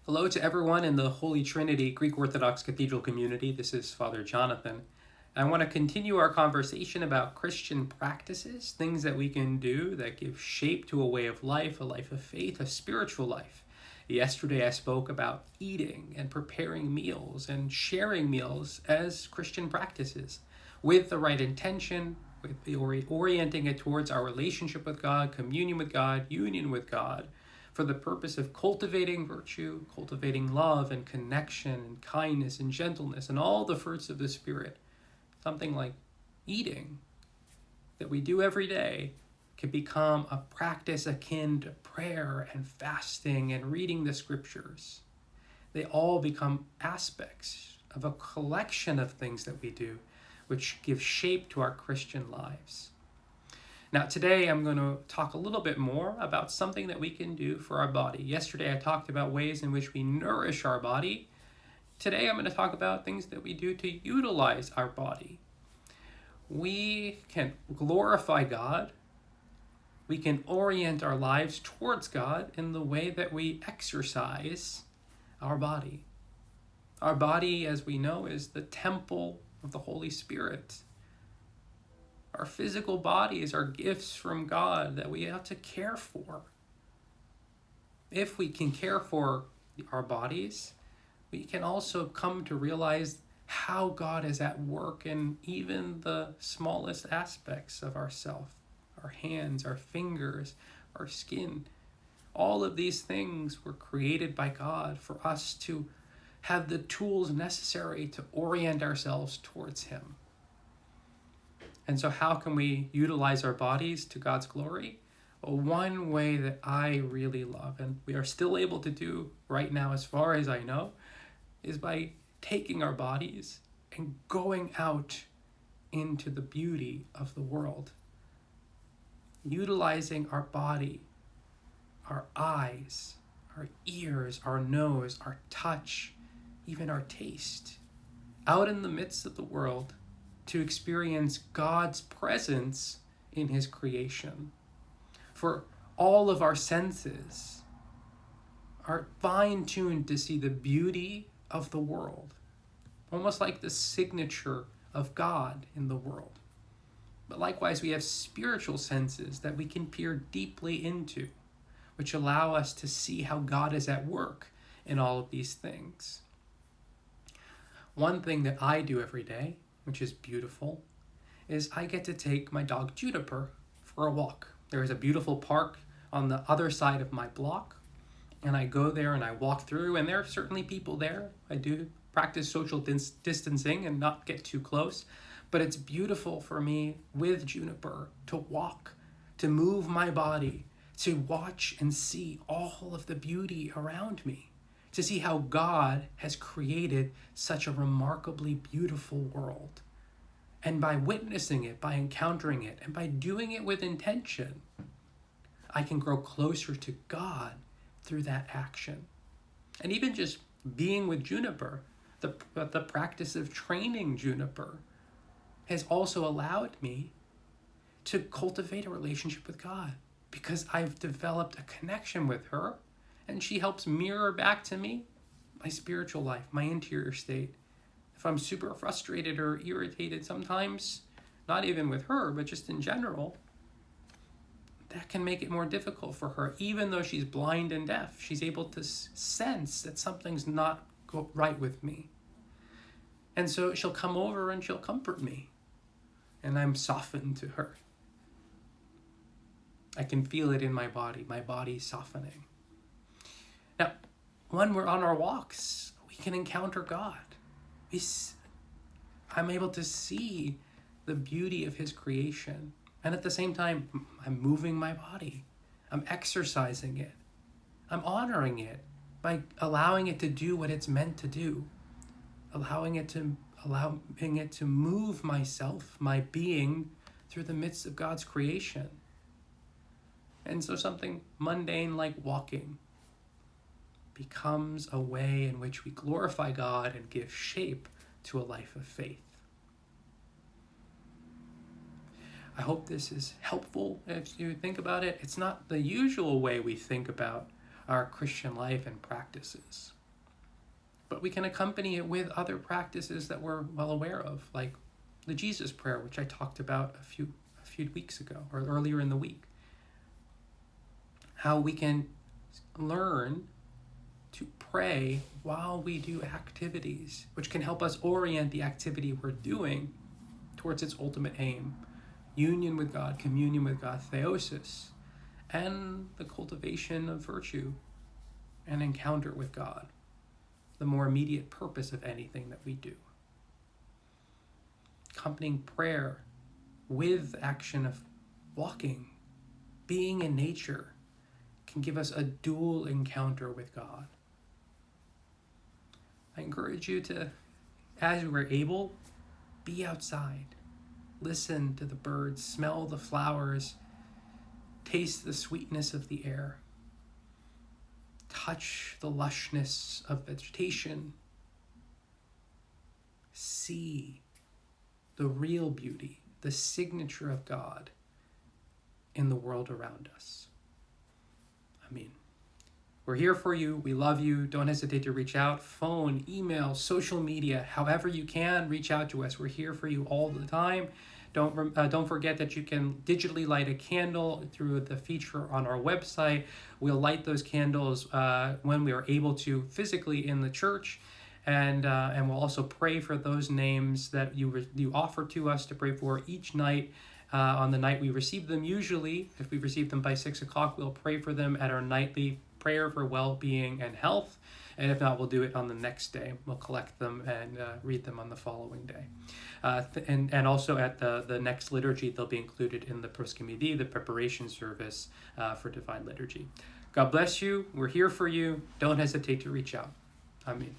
Hello to everyone in the Holy Trinity Greek Orthodox Cathedral community. This is Father Jonathan. I want to continue our conversation about Christian practices, things that we can do that give shape to a way of life, a life of faith, a spiritual life. Yesterday I spoke about eating and preparing meals and sharing meals as Christian practices with the right intention, with the orienting it towards our relationship with God, communion with God, union with God, for the purpose of cultivating virtue, cultivating love and connection and kindness and gentleness and all the fruits of the Spirit. Something like eating that we do every day can become a practice akin to prayer and fasting and reading the scriptures. They all become aspects of a collection of things that we do, which give shape to our Christian lives. Now, today I'm going to talk a little bit more about something that we can do for our body. Yesterday I talked about ways in which we nourish our body. Today I'm going to talk about things that we do to utilize our body. We can glorify God. We can orient our lives towards God in the way that we exercise our body. Our body, as we know, is the temple of the Holy Spirit. Our physical bodies are gifts from God that we have to care for. If we can care for our bodies, we can also come to realize how God is at work in even the smallest aspects of ourself, our hands, our fingers, our skin. All of these things were created by God for us to have the tools necessary to orient ourselves towards Him. And so how can we utilize our bodies to God's glory? Well, one way that I really love, and we are still able to do right now as far as I know, is by taking our bodies and going out into the beauty of the world. Utilizing our body, our eyes, our ears, our nose, our touch, even our taste, out in the midst of the world, to experience God's presence in His creation. For all of our senses are fine-tuned to see the beauty of the world, almost like the signature of God in the world. But likewise, we have spiritual senses that we can peer deeply into, which allow us to see how God is at work in all of these things. One thing that I do every day, which is beautiful, is I get to take my dog Juniper for a walk. There is a beautiful park on the other side of my block, and I go there and I walk through, and there are certainly people there. I do practice social distancing and not get too close, but it's beautiful for me with Juniper to walk, to move my body, to watch and see all of the beauty around me, to see how God has created such a remarkably beautiful world. And by witnessing it, by encountering it, and by doing it with intention, I can grow closer to God through that action. And even just being with Juniper, the practice of training Juniper has also allowed me to cultivate a relationship with God, because I've developed a connection with her, and she helps mirror back to me my spiritual life, my interior state. If I'm super frustrated or irritated sometimes, not even with her, but just in general, that can make it more difficult for her. Even though she's blind and deaf, she's able to sense that something's not right with me. And so she'll come over and she'll comfort me, and I'm softened to her. I can feel it in my body softening. Now, when we're on our walks, we can encounter God. I'm able to see the beauty of His creation. And at the same time, I'm moving my body. I'm exercising it. I'm honoring it by allowing it to do what it's meant to do. Allowing it to move myself, my being, through the midst of God's creation. And so something mundane like walking becomes a way in which we glorify God and give shape to a life of faith. I hope this is helpful if you think about it. It's not the usual way we think about our Christian life and practices. But we can accompany it with other practices that we're well aware of, like the Jesus prayer, which I talked about a few weeks ago or earlier in the week. How we can learn to pray while we do activities, which can help us orient the activity we're doing towards its ultimate aim: union with God, communion with God, theosis, and the cultivation of virtue and encounter with God, the more immediate purpose of anything that we do. Accompanying prayer with action of walking, being in nature, can give us a dual encounter with God. I encourage you to, as you are able, be outside. Listen to the birds, smell the flowers, taste the sweetness of the air, touch the lushness of vegetation, see the real beauty, the signature of God in the world around us. Amen. We're here for you. We love you. Don't hesitate to reach out. Phone, email, social media, however you can, reach out to us. We're here for you all the time. Don't forget that you can digitally light a candle through the feature on our website. We'll light those candles when we are able to physically in the church. And we'll also pray for those names that you offer to us to pray for each night. On the night we receive them, usually, if we receive them by 6 o'clock, we'll pray for them at our nightly prayer for well-being and health. And if not, we'll do it on the next day. We'll collect them and read them on the following day. And also at the next liturgy, they'll be included in the proskymedia, the preparation service for Divine Liturgy. God bless you. We're here for you. Don't hesitate to reach out. Amen.